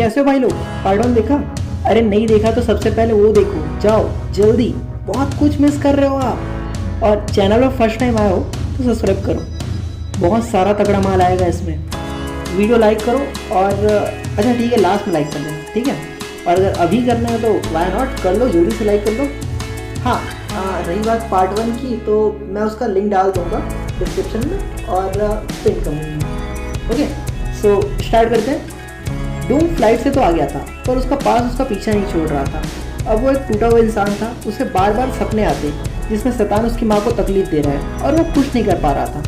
कैसे हो भाई लोग? पार्ट 1 देखा? अरे नहीं देखा तो सबसे पहले वो देखो, जाओ जल्दी, बहुत कुछ मिस कर रहे हो आप। और चैनल पर फर्स्ट टाइम आए हो तो सब्सक्राइब करो, बहुत सारा तगड़ा माल आएगा इसमें। वीडियो लाइक करो और अच्छा ठीक है लास्ट में लाइक कर देना, ठीक है। और अगर अभी करना है तो वाई नॉट कर लो, जल्दी से लाइक कर लो। हाँ रही बात पार्ट 1 की, तो मैं उसका लिंक डाल दूँगा डिस्क्रिप्शन में और पिन कमेंट में। ओके सो स्टार्ट करते हैं। डूम फ्लाइट से तो आ गया था पर उसका पास उसका पीछा नहीं छोड़ रहा था। अब वो एक टूटा हुआ इंसान था, उसे बार बार सपने आते जिसमें शैतान उसकी माँ को तकलीफ दे रहा है और वो कुछ नहीं कर पा रहा था।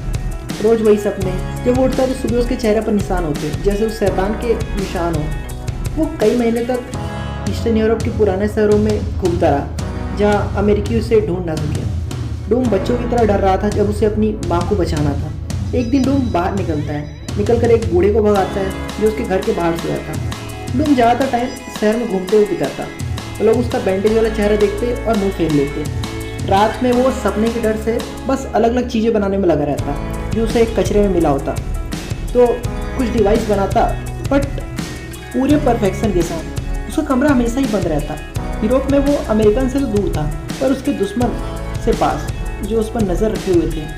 रोज़ वही सपने, जब वो उठता तो सुबह उसके चेहरे पर निशान होते जैसे उस शैतान के निशान हो। वो कई महीने तक ईस्टर्न यूरोप के पुराने शहरों में घूमता रहा जहाँ अमेरिकी उसे ढूंढ ना सके। डूम बच्चों की तरह डर रहा था जब उसे अपनी माँ को बचाना था। एक दिन डूम बाहर निकलता है, निकलकर एक बूढ़े को भगाता है जो उसके घर के बाहर सोया था। डूम ज़्यादातर टाइम शहर में घूमते हुए बिताता। लोग उसका बैंडेज वाला चेहरा देखते और मुंह फेर लेते। रात में वो सपने के डर से बस अलग अलग चीज़ें बनाने में लगा रहता जो उसे एक कचरे में मिला होता। तो कुछ डिवाइस बनाता बट पूरे परफेक्शन के साथ। उसका कमरा हमेशा ही बंद रहता। यूरोप में वो अमेरिकन से तो दूर था पर उसके दुश्मन से पास जो उस पर नज़र रखे हुए थे।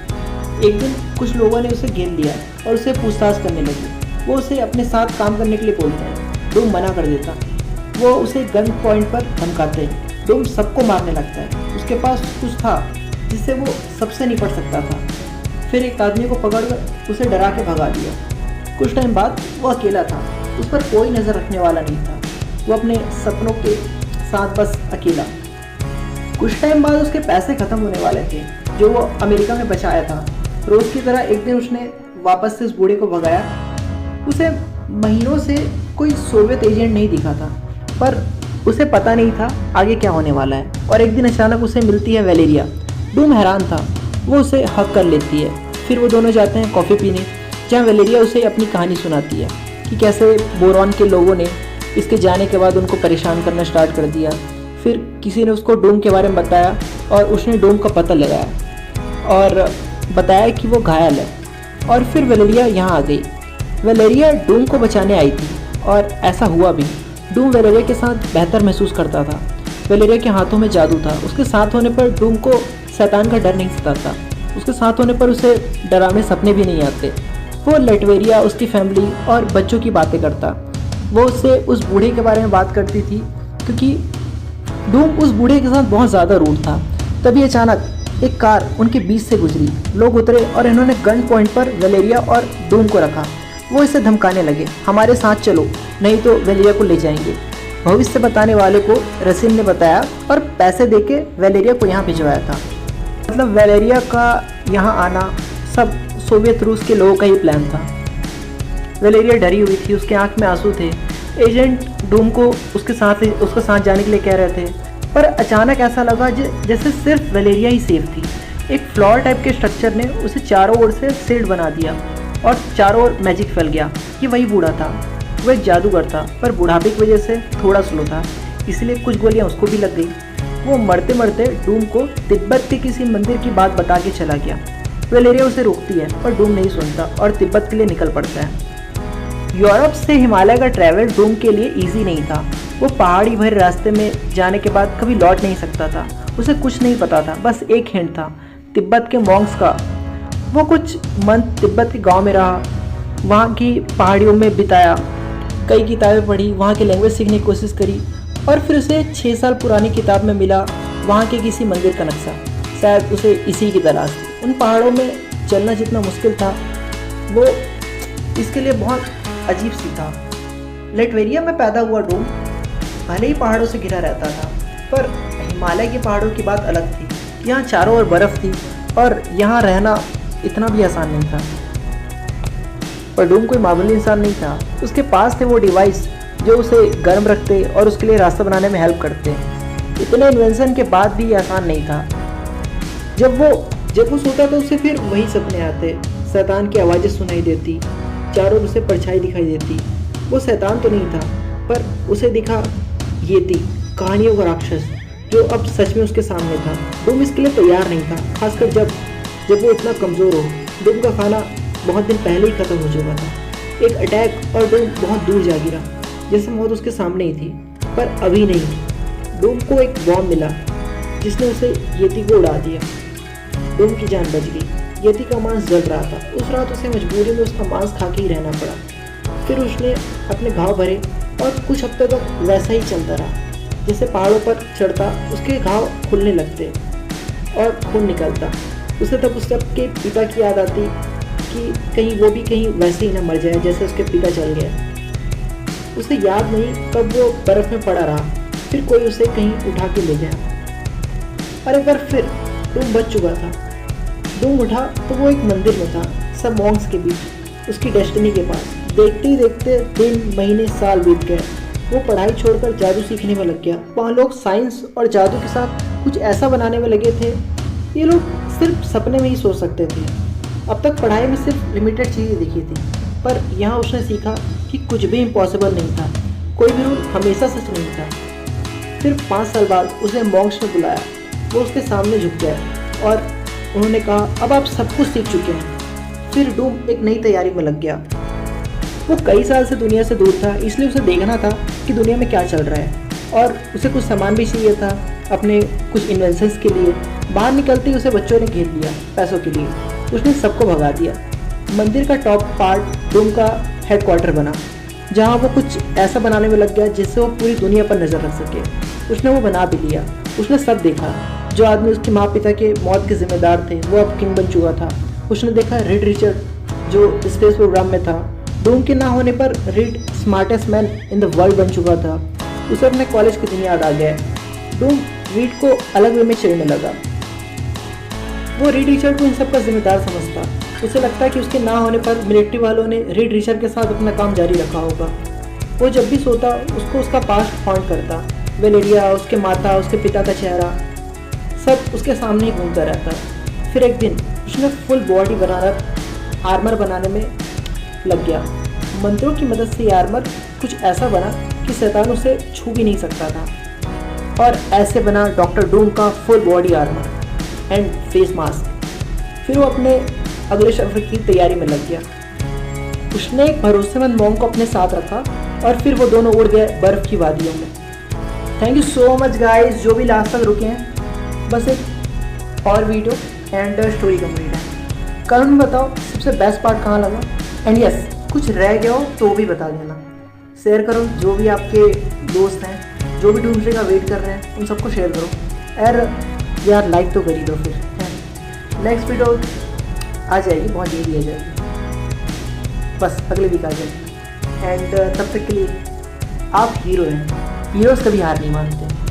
एक दिन कुछ लोगों ने उसे घेर लिया और उसे पूछताछ करने लगे। वो उसे अपने साथ काम करने के लिए बोलते हैं। डूम मना कर देता। वो उसे गन पॉइंट पर धमकाते हैं। डूम सबको मारने लगता है। उसके पास कुछ था जिससे वो सबसे निपट सकता था। फिर एक आदमी को पकड़कर उसे डरा के भगा दिया। कुछ टाइम बाद वो अकेला था, उस पर कोई नज़र रखने वाला नहीं था। वो अपने सपनों के साथ बस अकेला। कुछ टाइम बाद उसके पैसे ख़त्म होने वाले थे जो वो अमेरिका में बचाया था। रोज़ की तरह एक दिन उसने वापस से उस बूढ़े को भगाया। उसे महीनों से कोई सोवियत एजेंट नहीं दिखा था पर उसे पता नहीं था आगे क्या होने वाला है। और एक दिन अचानक उसे मिलती है वेलेरिया। डूम हैरान था। वो उसे हक कर लेती है। फिर वो दोनों जाते हैं कॉफ़ी पीने जहाँ वेलेरिया उसे अपनी कहानी सुनाती है कि कैसे बोरॉन के लोगों ने इसके जाने के बाद उनको परेशान करना स्टार्ट कर दिया। फिर किसी ने उसको डूम के बारे में बताया और उसने डूम का पता लगाया और बताया कि वो घायल है। और फिर वेलेरिया यहाँ आ गई। वेलेरिया डूम को बचाने आई थी और ऐसा हुआ भी। डूम वेलेरिया के साथ बेहतर महसूस करता था। वेलेरिया के हाथों में जादू था। उसके साथ होने पर डूम को शैतान का डर नहीं सताता। उसके साथ होने पर उसे डरावने सपने भी नहीं आते। वो लटवेरिया, उसकी फैमिली और बच्चों की बातें करता। वो उससे उस बूढ़े के बारे में बात करती थी क्योंकि डूम उस बूढ़े के साथ बहुत ज़्यादा रूड था। तभी अचानक एक कार उनके बीच से गुजरी। लोग उतरे और इन्होंने गन पॉइंट पर वेलेरिया और डूम को रखा। वो इसे धमकाने लगे, हमारे साथ चलो नहीं तो वेलेरिया को ले जाएंगे। भविष्य बताने वाले को रसिन ने बताया और पैसे देके वेलेरिया को यहाँ भिजवाया था। मतलब वेलेरिया का यहाँ आना सब सोवियत रूस के लोगों का ही प्लान था। वेलेरिया डरी हुई थी, उसके आंख में आंसू थे। एजेंट डूम को उसके साथ जाने के लिए कह रहे थे पर अचानक ऐसा लगा जैसे सिर्फ वेलेरिया ही सेफ थी। एक फ्लोर टाइप के स्ट्रक्चर ने उसे चारों ओर से शील्ड बना दिया और चारों ओर मैजिक फैल गया। ये वही बूढ़ा था। वो एक जादूगर था पर बुढ़ापे की वजह से थोड़ा स्लो था, इसलिए कुछ गोलियां उसको भी लग गई। वो मरते मरते डूम को तिब्बत के किसी मंदिर की बात बता के चला गया। वेलेरिया उसे रोकती है पर डूम नहीं सुनता और तिब्बत के लिए निकल पड़ता है। यूरोप से हिमालय का ट्रैवल डूम के लिए ईजी नहीं था। वो पहाड़ी भरे रास्ते में जाने के बाद कभी लौट नहीं सकता था। उसे कुछ नहीं पता था, बस एक हिंट था तिब्बत के मॉन्क्स का। वो कुछ मंथ तिब्बत के गांव में रहा, वहाँ की पहाड़ियों में बिताया, कई किताबें पढ़ी, वहाँ की लैंग्वेज सीखने की कोशिश करी और फिर उसे 6 साल पुरानी किताब में मिला वहाँ के किसी मंदिर का नक्शा। शायद उसे इसी की तलाश थी। उन पहाड़ों में चलना जितना मुश्किल था वो इसके लिए बहुत अजीब सी था। लटवेरिया में पैदा हुआ डूम भले ही पहाड़ों से घिरा रहता था पर हिमालय के पहाड़ों की बात अलग थी। यहाँ चारों ओर बर्फ़ थी और यहाँ रहना इतना भी आसान नहीं था। पर डूम कोई मामूली इंसान नहीं था। उसके पास थे वो डिवाइस जो उसे गर्म रखते और उसके लिए रास्ता बनाने में हेल्प करते। इतने इन्वेंशन के बाद भी ये आसान नहीं था। जब वो सोता तो उसे फिर वही सपने आते। शैतान की आवाज़ें सुनाई देती, चारों ओर उसे परछाई दिखाई देती। वो शैतान तो नहीं था पर उसे दिखा येती, कहानियों का राक्षस जो अब सच में उसके सामने था। डूम इसके लिए तैयार नहीं था, खासकर जब वो इतना कमज़ोर हो। डूम का खाना बहुत दिन पहले ही ख़त्म हो चुका था। एक अटैक और डूम बहुत दूर जा गिरा। जैसे मौत उसके सामने ही थी, पर अभी नहीं। डूम को एक बॉम्ब मिला जिसने उसे येती को उड़ा दिया। डूम की जान बच गई। येती का मांस जल रहा था। उस रात उसे मजबूरी में उसका मांस खा के ही रहना पड़ा। फिर उसने अपने घाव भरे और कुछ हफ्ते तक वैसा ही चलता रहा। जैसे पहाड़ों पर चढ़ता उसके घाव खुलने लगते और खून निकलता। उसे तब उसके पिता की याद आती कि कहीं वो भी कहीं वैसे ही न मर जाए जैसे उसके पिता चल गए। उसे याद नहीं कब वो बर्फ में पड़ा रहा, फिर कोई उसे कहीं उठा के ले गया। और एक बार फिर डूम बच चुका था। डूम उठा तो वो एक मंदिर में था, सब मॉन्क्स के बीच, उसकी डेस्टिनी के पास। देखते ही देखते दिन महीने साल बीत गए। वो पढ़ाई छोड़कर जादू सीखने में लग गया। वहाँ लोग साइंस और जादू के साथ कुछ ऐसा बनाने में लगे थे ये लोग सिर्फ सपने में ही सोच सकते थे। अब तक पढ़ाई में सिर्फ लिमिटेड चीज़ें दिखी थी, पर यहाँ उसने सीखा कि कुछ भी इम्पॉसिबल नहीं था, कोई भी रूल हमेशा सच नहीं था। फिर 5 साल बाद उसे मॉन्क्स ने बुलाया। वो उसके सामने झुक गया और उन्होंने कहा, अब आप सब कुछ सीख चुके हैं। फिर डूम एक नई तैयारी में लग गया। वो कई साल से दुनिया से दूर था, इसलिए उसे देखना था कि दुनिया में क्या चल रहा है और उसे कुछ सामान भी चाहिए था अपने कुछ इन्वेंशंस के लिए। बाहर निकलते ही उसे बच्चों ने घेर लिया पैसों के लिए। उसने सबको भगा दिया। मंदिर का टॉप पार्ट डूम का हेडक्वार्टर बना, जहाँ वो कुछ ऐसा बनाने में लग गया जिससे वो पूरी दुनिया पर नज़र रख सके। उसने वो बना भी लिया। उसने सब देखा। जो आदमी उसके माँ पिता के मौत के जिम्मेदार थे वो अब किंग बन चुका था। उसने देखा रीड रिचर्ड जो स्पेस प्रोग्राम में था। डूम के ना होने पर read smartest man in the world बन चुका था। उसे अपने कॉलेज के दिन याद आ गया। डूम रीड को अलग वे में चढ़ने लगा। वो रीड रिचर्ड को इन सब का जिम्मेदार समझता। उसे लगता कि उसके ना होने पर मिलिट्री वालों ने रीड रिचर्ड के साथ अपना काम जारी रखा होगा। वो जब भी सोता उसको उसका पास्ट हॉन्ट करता। वेलेरिया, उसके माता, उसके पिता का चेहरा सब उसके सामने ही घूमता रहता। फिर एक दिन उसने फुल बॉडी बनाना आर्मर बनाने में लग गया। मंत्रों की मदद से ये आर्मर कुछ ऐसा बना कि शैतान उसे छू भी नहीं सकता था। और ऐसे बना डॉक्टर डूम का full body armour and face mask. फिर वो अपने अगले सफर की तैयारी में लग गया। उसने एक भरोसेमंद मॉन्क को अपने साथ रखा और फिर वो दोनों उड़ गए बर्फ की वादियों में। Thank you so much guys जो भी लास्ट तक रुके हैं। बस एक और वीडियो एंड स्टोरी कंप्लीट है। कमेंट में बताओ सबसे बेस्ट पार्ट कहाँ लगा। एंड यस, कुछ रह गया हो तो भी बता देना। शेयर करो, जो भी आपके दोस्त हैं जो भी दूसरे का वेट कर रहे हैं उन सबको शेयर करो। यार लाइक तो कर ही दो। फिर नेक्स्ट वीडियो आ जाएगी, बहुत जल्दी आ जाएगी, बस अगले वीक आ जाएगी। एंड तब तक के लिए आप हीरो हैं। हीरोज़ कभी हार नहीं मानते।